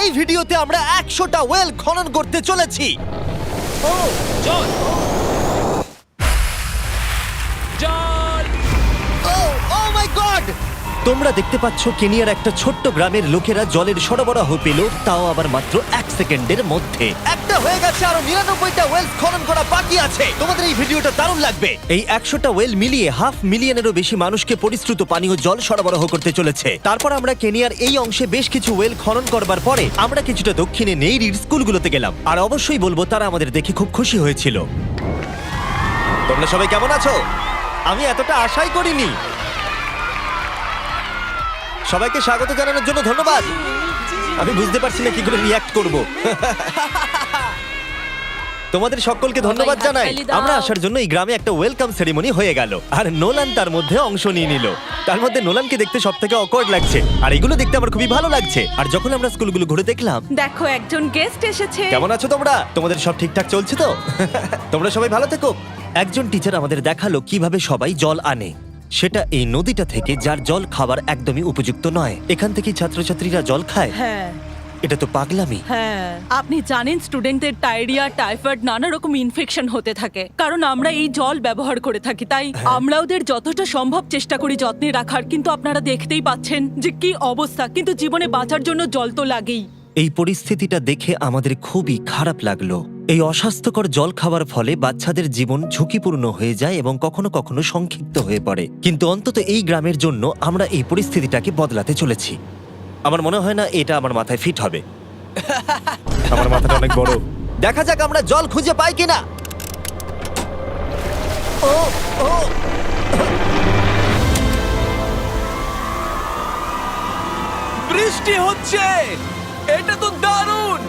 এই ভিডিওতে আমরা 100টা ওয়েল খনন করতে চলেছি। ও জল জল ও মাই গড! তোমরা দেখতে পাচ্ছ কেনিয়ার একটা ছোট্ট গ্রামের লোকেরা জলের সরবরাহ পেল, তাও আবার মাত্র 1 সেকেন্ডের মধ্যে। একটা হয়ে গেছে, আরো 99টা ওয়েল খনন করা বাকি আছে। তোমাদের এই ভিডিওটা দারুণ লাগবে। এই 100টা ওয়েল মিলিয়ে 500,000-এরও বেশি মানুষকে পরিশ্রুত পানীয় জল সরবরাহ করতে চলেছে। তারপর আমরা কেনিয়ার এই অংশে বেশ কিছু ওয়েল খনন করবার পরে আমরা কিছুটা দক্ষিণে নেইরির স্কুলগুলোতে গেলাম, আর অবশ্যই বলবো তারা আমাদের দেখে খুব খুশি হয়েছিল। তোমরা সবাই কেমন আছো? আমি এতটা আশাই করিনি। সবাইকে স্বাগত জানানোর জন্য ধন্যবাদ। আমি বুঝতে পারছি না কি করে রিঅ্যাক্ট করব। তোমাদের সকলকে ধন্যবাদ জানাই। আমরা আসার জন্য এই গ্রামে একটা ওয়েলকাম সেরিমনি হয়ে গেল, আর নোলান তার মধ্যে অংশ নিয়ে নিল। তার মধ্যে নোলানকে দেখতে সবথেকে অকওয়ার্ড লাগছে, আর এগুলো দেখতে আমার খুবই ভালো লাগছে। আর যখন আমরা স্কুলগুলো ঘুরে দেখলাম, দেখো একজন গেস্ট এসেছে। কেমন আছো তোমরা? তোমাদের সব ঠিকঠাক চলছে তো? তোমরা সবাই ভালো থেকো। একজন টিচার আমাদের দেখালো কিভাবে সবাই জল আনে। সেটা এই নদীটা থেকে, যার জল খাবার একদমই উপযুক্ত নয়। এখান থেকেই ছাত্রছাত্রীরা জল খায়। হ্যাঁ এটা তো পাগলামি। হ্যাঁ, আপনি জানেন স্টুডেন্টদের ডায়রিয়া, টাইফয়েড, নানা রকম ইনফেকশন হতে থাকে, কারণ আমরা এই জল ব্যবহার করে থাকি। তাই আমরা ওদের যতটা সম্ভব চেষ্টা করি যত্নে রাখার, কিন্তু আপনারা দেখতেই পাচ্ছেন যে কি অবস্থা। কিন্তু জীবনে বাঁচার জন্য জল তো লাগেই। এই পরিস্থিতিটা দেখে আমাদের খুবই খারাপ লাগলো। এই অস্বাস্থ্যকর জল খাওয়ার ফলে বাচ্চাদের জীবন ঝুঁকিপূর্ণ হয়ে যায় এবং কখনো কখনো সংক্ষিপ্ত হয়ে পড়ে। কিন্তু অন্তত এই গ্রামের জন্য আমরা এই পরিস্থিতিটাকে বদলাতে চলেছি। আমার মনে হয় না এটা আমার মাথায় ফিট হবে। আমার মাথাটা অনেক বড়। দেখা যাক আমরা জল খুঁজে পাই কিনা। ও ও বৃষ্টি হচ্ছে, এটা তো দারুণ।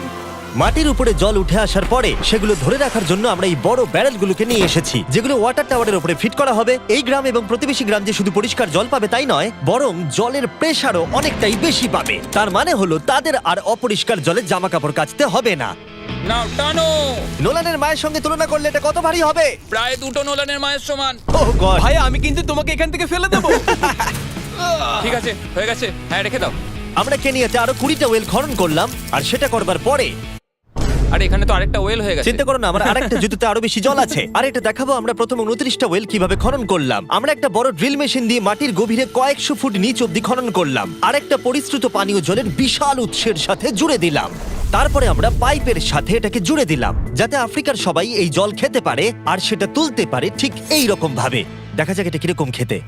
মাটির উপরে জল উঠে আসার পরে সেগুলো ধরে রাখার জন্য আমরা এই বড় ব্যারেলগুলোকে নিয়ে এসেছি, যেগুলো ওয়াটার টাওয়ারের উপরে ফিট করা হবে। এই গ্রাম এবং প্রতিবেশী গ্রাম যে শুধু পরিষ্কার জল পাবে তাই নয়, বরং জলের প্রেসারও অনেকটাই বেশি পাবে। তার মানে হলো তাদের আর অপরিষ্কার জলে জামা কাপড় কাচতে হবে না। নাও টানো। নোলানের মায়ের সঙ্গে তুলনা করলে এটা কত ভারী হবে? প্রায় 2টো নোলানের মায়ের সমান। ওহ গড! ভাই আমি কিন্তু তোমাকে এখান থেকে ফেলে দেবো। ঠিক আছে, হয়ে গেছে। হ্যাঁ, রেখে দাও। আমরা কেনিয়াতে আরো 20টা ওয়েল খনন করলাম, আর সেটা করবার পরে আরে এখানে তো আরেকটা ওয়েল হয়ে গেছে। চিন্তা করো না, আমার আরেকটা জুতোতে আরো বেশি জল আছে। আর এটা দেখাবো আমরা প্রথম 29টা ওয়েল কিভাবে খনন করলাম। আমরা একটা বড় ড্রিল মেশিন দিয়ে মাটির গভীরে কয়েকশো ফুট নিচ অব্দি খনন করলাম, আর একটা পরিশ্রুত পানীয় জলের বিশাল উৎসের সাথে জুড়ে দিলাম। তারপরে আমরা পাইপের সাথে এটাকে জুড়ে দিলাম, যাতে আফ্রিকার সবাই এই জল খেতে পারে আর সেটা তুলতে পারে ঠিক এই রকম ভাবে। দেখা যাক এটা কিরকম খেতে।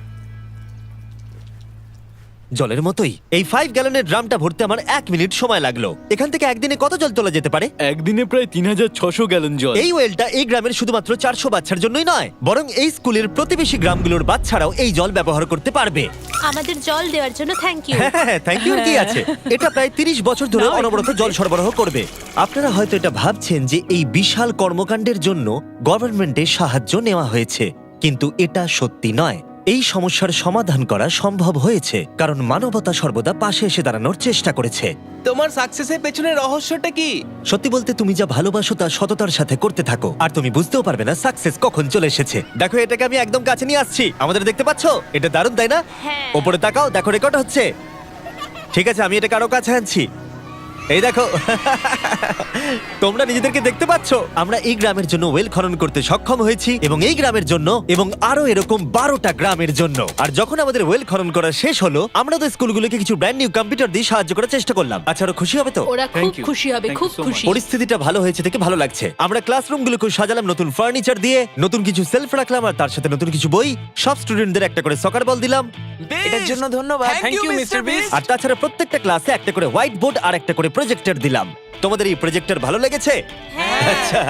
জলের মতোই। এই 5 গ্যালনের ড্রামটা ভরতে আমার 1 মিনিট সময় লাগলো। এখান থেকে একদিনে কত জল তোলা যেতে পারে? একদিনে প্রায় 3600 গ্যালন জল। এই ওয়েলটা এই গ্রামের শুধুমাত্র 400 বাচ্চার জন্যই নয়, বরং এই স্কুলের প্রতিবেশী গ্রামগুলোর বাচ্চারাও এই জল ব্যবহার করতে পারবে। আমাদের জল দেওয়ার জন্য থ্যাংক ইউ। হ্যাঁ, থ্যাংক ইউ। কি আছে? এটা প্রায় 30 বছর ধরে অনবরত জল সরবরাহ করবে। আপনারা হয়তো এটা ভাবছেন যে এই বিশাল কর্মকাণ্ডের জন্য গভর্নমেন্টের সাহায্য নেওয়া হয়েছে, কিন্তু এটা সত্যি নয়। এই সমস্যার সমাধান করা সম্ভব হয়েছে কারণ মানবতা সর্বদা পাশে এসে দাঁড়ানোর চেষ্টা করেছে। তোমার সাকসেসের পেছনে রহস্যটা কি? সত্যি বলতে, তুমি যা ভালোবাসো তা সততার সাথে করতে থাকো, আর তুমি বুঝতেও পারবে না সাকসেস কখন চলে এসেছে। দেখো, এটাকে আমি একদম কাছে নিয়ে আসছি। আমাদের দেখতে পাচ্ছো? এটা দারুণ, তাই না? হ্যাঁ। ওপরে তাকাও, দেখো রেকর্ড হচ্ছে। ঠিক আছে, আমি এটাকে আরো কাছে আনছি। এই দেখো। তোমরা নিজেদেরকে দেখতে পাচ্ছো? আমরা এই গ্রামের জন্য ওয়েল খনন করতে সক্ষম হয়েছি, এবং এই গ্রামের জন্য এবং আরো এরকম 12টা গ্রামের জন্য। আর যখন আমাদের ওয়েল খনন করা শেষ হলো, আমরা তো স্কুলগুলোকে কিছু ব্র্যান্ড নিউ কম্পিউটার দিয়ে সাহায্য করার চেষ্টা করলাম। আচ্ছা, আরো খুশি হবে তো? ওরা খুব Thank you. খুশি হবে, Thank খুব you so খুশি। পরিস্থিতিটা ভালো হয়েছে থেকে ভালো লাগছে। আমরা ক্লাসরুমগুলোকে সাজালাম নতুন ফার্নিচার দিয়ে, নতুন কিছু সেলফ রাখলাম, আর তার সাথে নতুন কিছু বই। সব স্টুডেন্টদের একটা করে সকার বল দিলাম। এটার জন্য ধন্যবাদ। Thank you, Mr. Beast. আর তাছাড়া প্রত্যেকটা ক্লাসে একটা করে হোয়াইট বোর্ড আর একটা করে প্রজেক্টর দিলাম। তোমাদের এই প্রজেক্টর ভালো লেগেছে? আচ্ছা।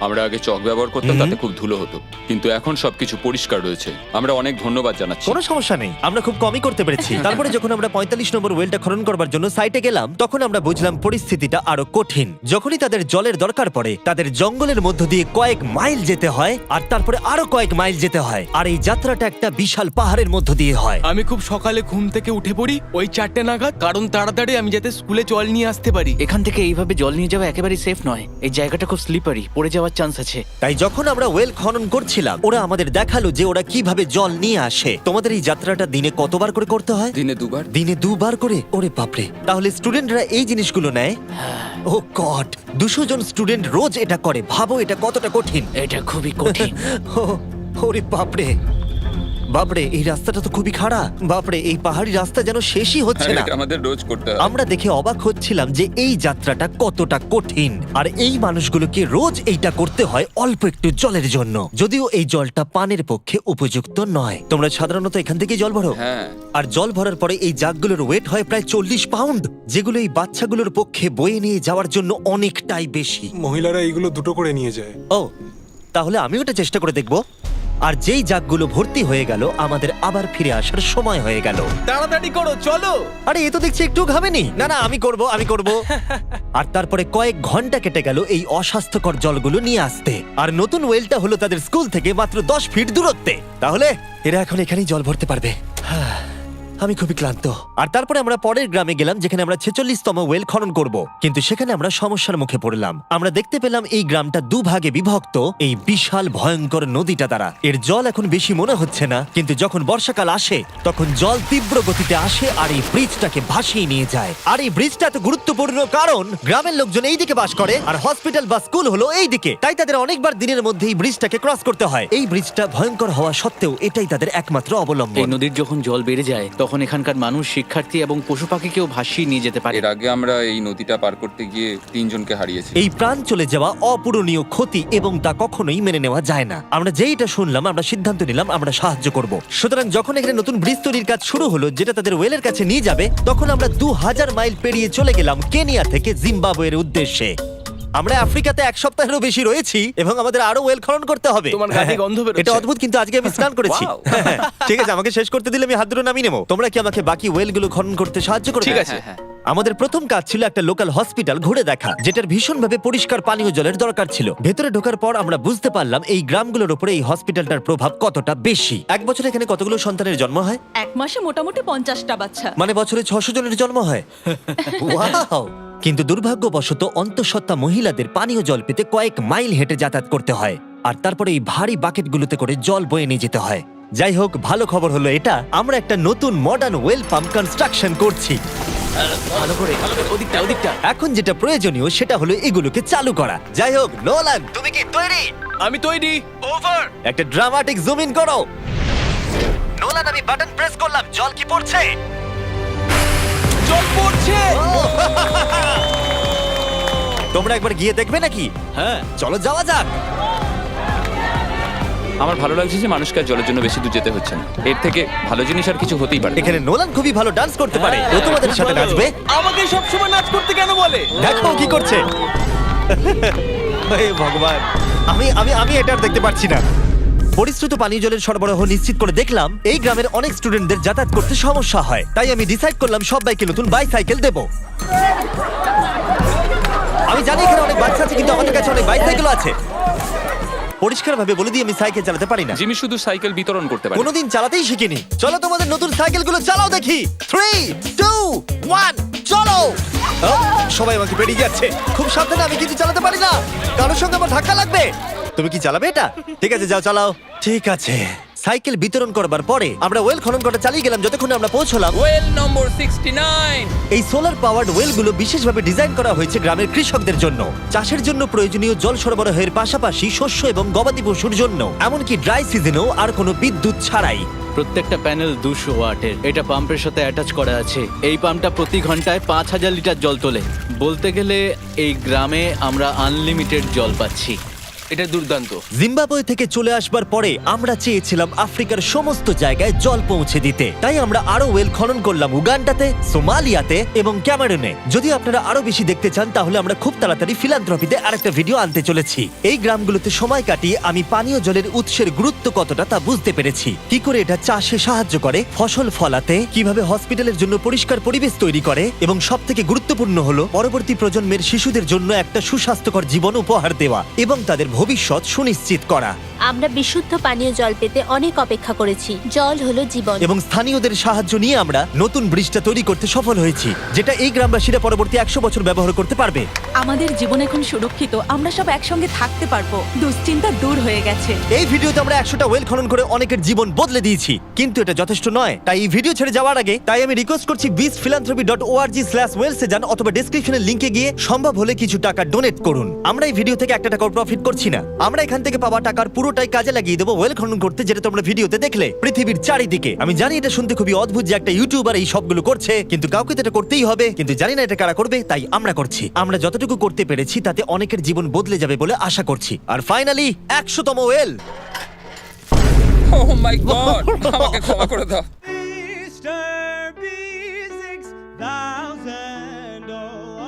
আমরা আগে চক ব্যবহার করতাম, তাতে খুব ধুলো হতো, কিন্তু এখন সবকিছু পরিষ্কার রয়েছে। আমরা অনেক ধন্যবাদ জানাচ্ছি। কোনো সমস্যা নেই, আমরা খুব কমই করতে পেরেছি। তারপরে যখন আমরা 45 নম্বর ওয়েলটা খনন করবার জন্য সাইটে গেলাম, তখন আমরা বুঝলাম পরিস্থিতিটা আরো কঠিন। যখনই তাদের জলের দরকার পড়ে, তাদের জঙ্গলের মধ্য দিয়ে কয়েক মাইল যেতে হয়, আর তারপরে আরো কয়েক মাইল যেতে হয়, আর এই যাত্রাটা একটা বিশাল পাহাড়ের মধ্য দিয়ে হয়। আমি খুব সকালে ঘুম থেকে উঠে পড়ি ওই 4টে নাগাদ, কারণ তাড়াতাড়ি আমি যাতে স্কুলে জল নিয়ে আসতে পারি। এখান থেকে এইভাবে জল নিয়ে যাওয়া একেবারেই সেফ নয়। এই জায়গাটা খুব স্লিপারি, পড়ে যাওয়ার হওয়ার চান্স আছে। তাই যখন আমরা ওয়েল খনন করছিলাম ওরা আমাদের দেখালো যে ওরা কিভাবে জল নিয়ে আসে। তোমাদের এই যাত্রাটা দিনে কতবার করে করতে হয়? দিনে 2 বার। দিনে 2 বার করে? ওরে বাপরে, তাহলে স্টুডেন্টরা এই জিনিসগুলো নেয়? ও গড, 200 জন স্টুডেন্ট রোজ এটা করে। ভাবো এটা কতটা কঠিন। এটা খুবই কঠিন। ওরে বাপরে, বাপরে এই রাস্তাটা তো খুবই খারাপ। বাপরে, এই পাহাড়ি রাস্তা যেন শেষই হচ্ছে না। এটা আমাদের রোজ করতে হয়। আমরা দেখে অবাক হচ্ছিলাম যে এই যাত্রাটা কতটা কঠিন, আর এই মানুষগুলোকে রোজ এইটা করতে হয় অল্প একটু জলের জন্য, যদিও এই জলটা পানের পক্ষে উপযুক্ত নয়। তোমরা সাধারণত এখান থেকে জল ভরো, হ্যাঁ। আর জল ভরার পরে এই জাগগুলোর ওয়েট হয় প্রায় 40 পাউন্ড, যেগুলো এই বাচ্চাগুলোর পক্ষে বয়ে নিয়ে যাওয়ার জন্য অনেকটাই বেশি। মহিলারা এইগুলো দুটো করে নিয়ে যায়। ও, তাহলে আমিও এটা চেষ্টা করে দেখব। আর যেই জাগগুলো ভর্তি হয়ে গেল, আমাদের আবার ফিরে আসার সময় হয়ে গেল। তাড়াতাড়ি করো, চলো। আরে এ তো দেখছি একটু ঘামেনি। না না, আমি করব। আর তারপরে কয়েক ঘন্টা কেটে গেল এই অস্বাস্থ্যকর জলগুলো নিয়ে আসতে, আর নতুন ওয়েলটা হলো তাদের স্কুল থেকে মাত্র 10 ফিট দূরত্বে। তাহলে এরা এখন এখানেই জল ভরতে পারবে। আমি খুবই ক্লান্ত। আর তারপরে আমরা পরের গ্রামে গেলাম, যেখানে আমরা 46তম ওয়েল খনন করব। কিন্তু সেখানে আমরা সমস্যার মুখে পড়লাম। আমরা দেখতে পেলাম এই গ্রামটা 2 ভাগে বিভক্ত এই বিশাল ভয়ঙ্কর নদীটা দ্বারা। এর জল এখন বেশি মনে হচ্ছে না, কিন্তু যখন বর্ষাকাল আসে তখন জল তীব্র গতিতে আসে আর এই ব্রিজটাকে ভাসিয়ে নিয়ে যায়। আর এই ব্রিজটা এত গুরুত্বপূর্ণ কারণ গ্রামের লোকজন এই দিকে বাস করে, আর হসপিটাল বা স্কুল হলো এই দিকে। তাই তাদের অনেকবার দিনের মধ্যে এই ব্রিজটাকে ক্রস করতে হয়। এই ব্রিজটা ভয়ঙ্কর হওয়া সত্ত্বেও এটাই তাদের একমাত্র এই অবলম্বন। নদীর যখন জল বেড়ে যায় তখন এখানকার মানুষ, শিক্ষার্থী এবং পশু পাখিকেও ভাসিয়ে নিয়ে যেতে পারে। এর আগে আমরা এই নদীটা পার করতে গিয়ে 3 জনকে হারিয়েছি। এই প্রাণ চলে যাওয়া অপূরণীয় ক্ষতি, এবং তা কখনোই মেনে নেওয়া যায় না। আমরা যেই এটা শুনলাম, আমরা সিদ্ধান্ত নিলাম আমরা সাহায্য করব। সুতরাং যখন এখানে নতুন ব্রিজ তৈরির কাজ শুরু হলো, যেটা তাদের ওয়েলের কাছে নিয়ে যাবে, তখন আমরা 2000 মাইল পেরিয়ে চলে গেলাম কেনিয়া থেকে জিম্বাবুয়ের উদ্দেশ্যে। আমরা আফ্রিকাতে 1 সপ্তাহেরও বেশি রয়েছি, এবং আমাদের আরো ওয়েল খনন করতে হবে। তোমার গা থেকে গন্ধ বেরোচ্ছে। এটা অদ্ভুত, কিন্তু আজকে আমি স্নান করেছি। ঠিক আছে, আমাকে শেষ করতে দিলে আমি হাত ধরে নামিয়ে নেবো। তোমরা কি আমাকে বাকি ওয়েলগুলো খনন করতে সাহায্য করবে? ঠিক আছে। হ্যাঁ। আমাদের প্রথম কাজ ছিল একটা লোকাল হসপিটাল ঘুরে দেখা, যেটার ভীষণভাবে পরিষ্কার পানীয় জলের দরকার ছিল। ভেতরে ঢোকার পর আমরা বুঝতে পারলাম এই গ্রামগুলোর উপরে এই হসপিটালটার প্রভাব কতটা বেশি। এক বছরে এখানে কতগুলো সন্তানের জন্ম হয়? এক মাসে মোটামুটি 50টা বাচ্চা। মানে বছরে 600 জনের জন্ম হয়। ওয়াও! কিন্তু দুর্ভাগ্যবশত অন্তঃসত্ত্বা মহিলাদের পানীয় জল পেতে কয়েক মাইল হেঁটে যাতায়াত করতে হয়, আর তারপরে এই ভারী বাকেটগুলোতে করে জল বয়ে নিয়ে যেতে হয়। যাই হোক, ভালো খবর হলো এটা, আমরা একটা নতুন মডার্ন ওয়েল পাম্প কনস্ট্রাকশন করছি। ভালো করে, ওদিকটা। এখন যেটা প্রয়োজনীয় সেটা হলো এগুলোকে চালু করা। যাই হোক, নোলান, তুমি কি তৈরি? আমি তৈরি। ওভার। একটা ড্রামাটিক জুম ইন করো। নোলান, আমি বাটন প্রেস করলাম, জল কি পড়ছে? জল পড়ছে। তোমরা একবার গিয়ে দেখবে নাকি? হ্যাঁ, চলো যাওয়া যাক। আমার ভালো লাগছে যে মানুষকে আর জলের জন্য বেশি দূর যেতে হচ্ছে না। এর থেকে ভালো জিনিস আর কিছু হতেই পারে না। এখানে নোলান খুবই ভালো ডান্স করতে পারে। ও তোমাদের সাথে নাচবে। আমাকে সবসময় নাচ করতে কেন বলে? দেখো ও কি করছে। হে ভগবান, আমি আমি আমি এটা আর দেখতে পাচ্ছি না। পরিশ্রুত পানীয় জলের সরবরাহ নিশ্চিত করে দেখলাম এই গ্রামের অনেক স্টুডেন্টদের যাতায়াত করতে সমস্যা হয়। তাই আমি ডিসাইড করলাম সবাইকে নতুন বাইসাইকেল দেব। আমি জানি এখানে অনেক বাচ্চা আছে, কিন্তু আমাদের কাছে অনেক বাইসাইকেলও আছে। পরিষ্কারভাবে বলে দিই, আমি সাইকেল চালাতে পারি না। জিমি শুধু সাইকেল বিতরণ করতে পারে। কোনোদিন চালাতেই শিখিনি। চলো তোমাদের নতুন সাইকেলগুলো চালাও দেখি। 3, 2, 1, চলো। ও, সবাই আমাকে বেরিয়ে যাচ্ছে। খুব সাবধানে, আমি কিছু চালাতে পারি না। কারোর সঙ্গে আমার ধাক্কা লাগবে। তুমি কি চালাবে এটা? ঠিক আছে, যাও চালাও। ঠিক আছে। সাইকেল বিতরণ করবার পরে আমরা ওয়েল খনন করা চালিয়ে গেলাম যতক্ষণ আমরা পৌঁছলাম ওয়েল নম্বর 69। এই সোলার পাওয়ার্ড ওয়েলগুলো বিশেষভাবে ডিজাইন করা হয়েছে গ্রামের কৃষকদের জন্য। চাষের জন্য প্রয়োজনীয় জল সরবরাহের পাশাপাশি শস্য এবং গবাদি পশুর জন্য, এমনকি ড্রাই সিজনেও আর কোনো বিদ্যুৎ ছাড়াই। প্রত্যেকটা প্যানেল 200 ওয়াটের। এটা পাম্পের সাথে অ্যাটাচ করা আছে। এই পাম্পটা প্রতি ঘন্টায় 5000 লিটার জল তোলে। বলতে গেলে এই গ্রামে আমরা আনলিমিটেড জল পাচ্ছি। এটা দুর্দান্ত। জিম্বাবুয়ে থেকে চলে আসবার পরে আমরা চেয়েছিলাম আফ্রিকার সমস্ত জায়গায় জল পৌঁছে দিতে। তাই আমরা আরো ওয়েল খনন করলাম উগান্ডাতে, সোমালিয়াতে এবং ক্যামেরুনে। যদি আপনারা আরো বেশি দেখতে চান, তাহলে আমরা খুব তাড়াতাড়ি ফিলান্থ্রপিতে আরেকটা ভিডিও আনতে চলেছি। এই গ্রামগুলোতে সময় কাটিয়ে আমি পানীয় জলের উৎসের গুরুত্ব কতটা তা বুঝতে পেরেছি। কি করে এটা চাষে সাহায্য করে, ফসল ফলাতে, কিভাবে হসপিটালের জন্য পরিষ্কার পরিবেশ তৈরি করে, এবং সবথেকে গুরুত্বপূর্ণ হলো পরবর্তী প্রজন্মের শিশুদের জন্য একটা সুস্বাস্থ্যকর জীবন উপহার দেওয়া এবং তাদের ভবিষ্যৎ সুনিশ্চিত করা। আমরা বিশুদ্ধ পানীয় জল পেতে অনেক অপেক্ষা করেছি। জল হলো জীবন। এবং স্থানীয়দের সাহায্য নিয়ে আমরা নতুন ব্রিজটা তৈরি করতে সফল হয়েছি, যেটা এই গ্রামবাসীরা পরবর্তী 100 বছর ব্যবহার করতে পারবে। আমাদের জীবন এখন সুরক্ষিত, আমরা সব একসঙ্গে থাকতে পারবো, দুশ্চিন্তা দূর হয়ে গেছে। এই ভিডিওতে আমরা 100টা ওয়েল খনন করে অনেকের জীবন বদলে দিয়েছি, কিন্তু এটা যথেষ্ট নয়। তাই এই ভিডিও ছেড়ে যাওয়ার আগে আমি রিকোয়েস্ট করছি beastphilanthropy.org/wales এ যান অথবা ডেসক্রিপশনের লিংকে গিয়ে সম্ভব হলে কিছু টাকা ডোনেট করুন। আমরা এই ভিডিও থেকে 1 টাকাও প্রফিট করছি না। আমরা এখান থেকে পাওয়া টাকার পুরোটাই কাজে লাগিয়ে দেবো ওয়েল খনন করতে, যেটা তোমরা ভিডিওতে দেখলে পৃথিবীর চারিদিকে। আমি জানি এটা শুনতে খুবই অদ্ভুত যে একটা ইউটিউবার এই সবগুলো করছে, কিন্তু কাউকে তো এটা করতেই হবে। কিন্তু জানি না এটা কারা করবে, তাই আমরা করছি। আমরা যতটুকু করতে পেরেছি তাতে অনেকের জীবন বদলে যাবে বলে আশা করছি। আর ফাইনালি 100তম ওয়েল। ও মাই গড, আমাকে ক্ষমা করে দাও।